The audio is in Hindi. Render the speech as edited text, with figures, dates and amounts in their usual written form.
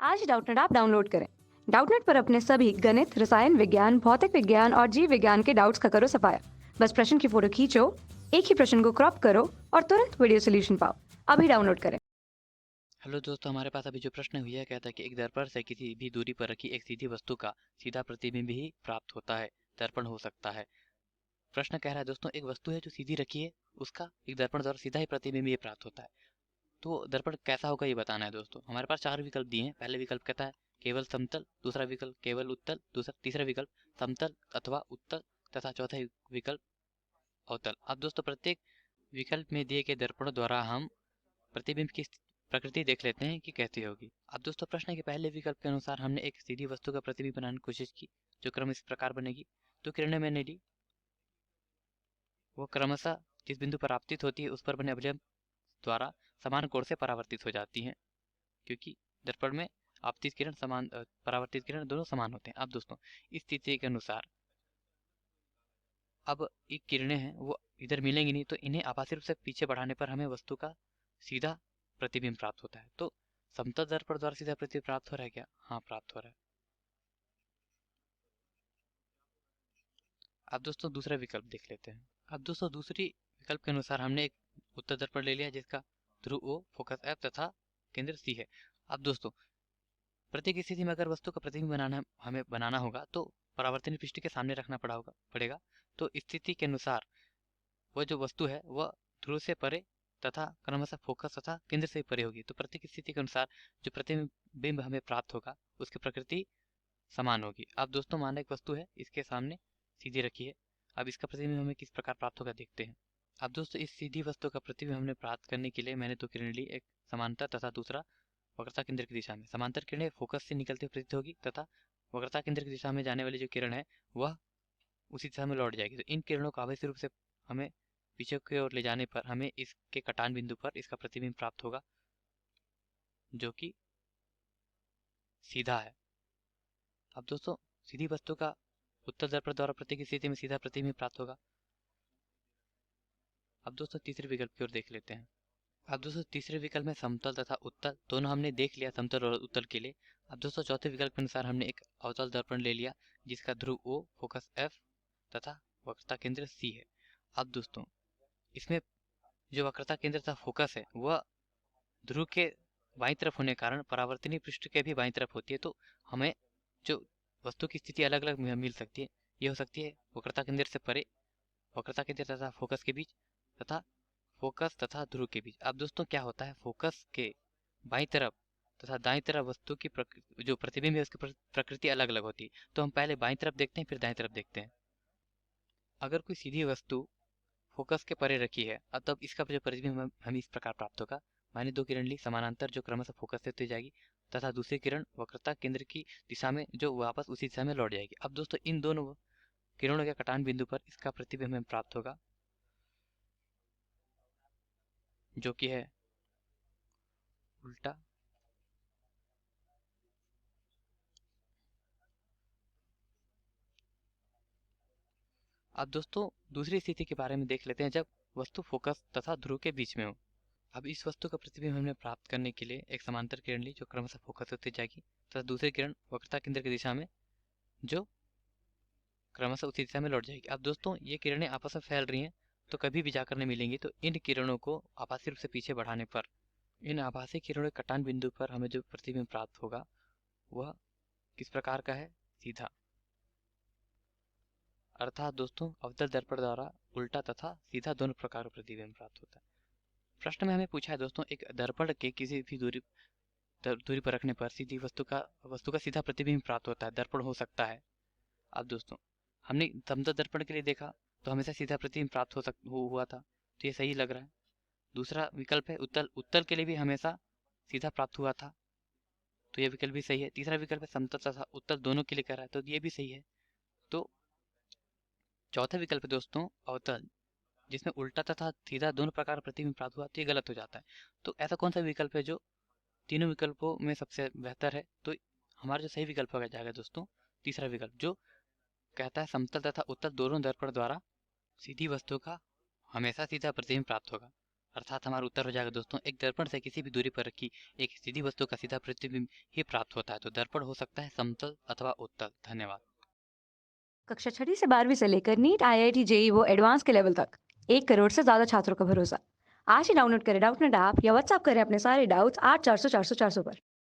आज डाउटनेट ऐप डाउनलोड करें। डाउटनेट पर अपने सभी गणित, रसायन विज्ञान, भौतिक विज्ञान और जीव विज्ञान के डाउट्स का करो सफाया। बस प्रश्न की फोटो खींचो, एक ही प्रश्न को क्रॉप करो और तुरंत वीडियो सोल्यूशन पाओ। अभी डाउनलोड करें। हेलो दोस्तों, हमारे पास अभी जो प्रश्न हुआ है कहता है कि एक दर्पण से किसी भी दूरी पर रखी एक सीधी वस्तु का सीधा प्रतिबिंब ही प्राप्त होता है, दर्पण हो सकता है। प्रश्न कह रहा है दोस्तों, एक वस्तु है जो सीधी रखी है, उसका एक दर्पण द्वारा सीधा ही प्रतिबिंब ये प्राप्त होता है। तो दर्पण कैसा होगा ये बताना है दोस्तों। हमारे पास चार विकल्प दिए हैं। पहले विकल्प कहता है केवल समतल, दूसरा विकल्प केवल उत्तल, तीसरा विकल्प समतल अथवा उत्तल तथा चौथा विकल्प अवतल। अब दोस्तों प्रत्येक विकल्प में दिए गए दर्पणों द्वारा हम प्रतिबिंब की प्रकृति देख लेते हैं कि कैसी होगी। अब दोस्तों प्रश्न के पहले विकल्प के अनुसार हमने एक सीधी वस्तु का प्रतिबिंब बनाने की कोशिश की, जो क्रम इस प्रकार बनेगी। तो किरणें मैंने ली, वो क्रमशः जिस बिंदु पर आपतित होती है उस पर बने अवलंब द्वारा समान कोण से परावर्तित हो जाती हैं, क्योंकि दर्पण में आपतित किरण समान परावर्तित किरण दोनों समान होते हैं। अब दोस्तों इस स्थिति के अनुसार अब ये किरणें हैं वो इधर मिलेंगी नहीं, तो इन्हें आभासी रूप से पीछे बढ़ाने पर हमें वस्तु का सीधा प्रतिबिंब प्राप्त होता है। तो समतल दर्पण द्वारा सीधा प्रतिबिंब प्राप्त हो रहा है क्या? हाँ, प्राप्त हो रहा है। अब दोस्तों दूसरा विकल्प देख लेते हैं। अब दोस्तों दूसरी विकल्प के अनुसार हमने एक उत्तर दर्पण ले लिया जिसका ध्रुव ओ, फोकस एफ तथा केंद्र सी है। अब दोस्तों प्रत्येक स्थिति में अगर वस्तु का प्रतिबिंब हमें बनाना होगा तो परावर्तनीय पृष्ठ के सामने रखना पड़ेगा। तो स्थिति के अनुसार वह जो वस्तु है वह ध्रुव से परे तथा क्रमशः फोकस तथा केंद्र से परे होगी। तो प्रत्येक स्थिति के अनुसार जो प्रतिबिंब हमें प्राप्त होगा उसकी प्रकृति समान होगी। अब दोस्तों माना एक वस्तु है, इसके सामने सीधी रखी है। अब इसका प्रतिबिंब हमें किस प्रकार प्राप्त होगा देखते हैं। अब दोस्तों इस सीधी वस्तु का प्रतिबिंब हमने प्राप्त करने के लिए मैंने दो किरण ली, एक समांतर तथा दूसरा वक्रता केंद्र की दिशा में। समांतर किरणें फोकस से निकलती हुई प्रतीत होगी तथा वक्रता केंद्र की दिशा में जाने वाली जो किरण है वह उसी दिशा में लौट जाएगी। तो इन किरणों को आभासी रूप से हमें पीछे की ओर ले जाने पर हमें इसके कटान बिंदु पर इसका प्रतिबिंब प्राप्त होगा, जो कि सीधा है। अब दोस्तों सीधी वस्तु का उत्तल दर्पण द्वारा प्रत्येक स्थिति में सीधा प्रतिबिंब प्राप्त होगा। अब दोस्तों तीसरे विकल्प की ओर देख लेते हैं। अब दोस्तों तीसरे विकल्प में समतल तथा उत्तल दोनों हमने देख लिया, समतल और उत्तल के लिए। अब दोस्तों चौथे विकल्प के अनुसार हमने एक अवतल दर्पण ले लिया जिसका ध्रुव ओ, फोकस एफ तथा वक्रता केंद्र सी है। अब दोस्तों इसमें जो वक्रता केंद्र तथा फोकस है वह ध्रुव के बाईं तरफ होने के कारण परावर्तनीय पृष्ठ के भी बाईं तरफ होती है। तो हमें जो वस्तु की स्थिति अलग अलग मिल सकती है। ये हो सकती है वक्रता केंद्र से परे, वक्रता केंद्र तथा फोकस के बीच तथा फोकस तथा ध्रुव के बीच। अब दोस्तों क्या होता है, फोकस के बाईं तरफ तथा दाईं तरफ वस्तु की जो प्रतिबिंब है उसकी प्रकृति अलग अलग होती है। तो हम पहले बाईं तरफ देखते हैं फिर दाईं तरफ देखते हैं। अगर कोई सीधी वस्तु फोकस के परे रखी है तब इसका जो प्रतिबिंब हमें इस प्रकार प्राप्त होगा। मैंने दो किरण ली समानांतर जो क्रमशः फोकस से होती जाएगी तथा दूसरी किरण वक्रता केंद्र की दिशा में जो वापस उसी दिशा में लौट जाएगी। अब दोस्तों इन दोनों किरणों के कटान बिंदु पर इसका प्रतिबिंब हमें प्राप्त होगा, जो कि है उल्टा। अब दोस्तों दूसरी स्थिति के बारे में देख लेते हैं जब वस्तु फोकस तथा ध्रुव के बीच में हो। अब इस वस्तु का प्रतिबिंब हमने प्राप्त करने के लिए एक समांतर किरण ली जो क्रमशः फोकस होती जाएगी तथा दूसरी किरण वक्रता केंद्र की दिशा में जो क्रमशः उसी दिशा में लौट जाएगी। अब दोस्तों ये किरणें आपस में फैल रही हैं तो कभी भी जाकर नहीं मिलेंगी। तो इन किरणों को आभासी रूप से पीछे बढ़ाने पर इन आभासी किरणों के कटान बिंदु पर हमें जो प्रतिबिंब प्राप्त होगा वह किस प्रकार का है, सीधा। अर्थात दोस्तों अवतल दर्पण द्वारा उल्टा तथा सीधा दोनों प्रकार का प्रतिबिंब प्राप्त होता है। प्रश्न में हमें पूछा है दोस्तों, एक दर्पण के किसी भी दूरी पर रखने पर सीधी वस्तु का सीधा प्रतिबिंब प्राप्त होता है, दर्पण हो सकता है। अब दोस्तों हमने समतल दर्पण के लिए देखा तो हमेशा सीधा प्रतिबिंब प्राप्त हुआ था, तो ये सही लग रहा है। दूसरा विकल्प है उत्तल, उत्तल के लिए भी हमेशा सीधा प्राप्त हुआ था, तो ये विकल्प भी सही है। तीसरा विकल्प है समतल तथा उत्तल दोनों के लिए कर रहा है, तो ये भी सही है। तो चौथा विकल्प है दोस्तों अवतल, जिसमें उल्टा तथा सीधा दोनों प्रकार का प्रतिबिंब प्राप्त हुआ, तो ये गलत हो जाता है। तो ऐसा कौन सा विकल्प है जो तीनों विकल्पों में सबसे बेहतर है? तो हमारा जो सही विकल्प हो जाएगा दोस्तों तीसरा विकल्प, जो कहता है समतल तथा उत्तल दोनों दर्पण द्वारा सीधी वस्तु का हमेशा सीधा प्रतिबिंब प्राप्त होगा। अर्थात हमारा उत्तर हो जाएगा दोस्तों, एक दर्पण से किसी भी दूरी पर रखी एक सीधी वस्तु का सीधा प्रतिबिंब ही प्राप्त होता है। तो दर्पण हो सकता है समतल अथवा उत्तल। धन्यवाद। कक्षा छठी से 12वीं से लेकर नीट आईआईटी जेई वो एडवांस के लेवल तक 1 करोड़ से ज्यादा छात्रों का भरोसा। आज ही डाउनलोड करें डाउटनेट ऐप या व्हाट्सएप करें अपने सारे डाउट्स 8400 400 400 पर।